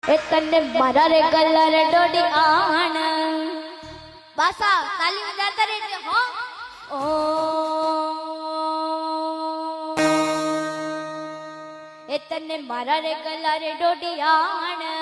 એ તને મારા રે કલર ડોડી આણ બાસા તાલી વજાતા રહેજે હો ઓ એ તને મારા રે કલર ડોડી આણ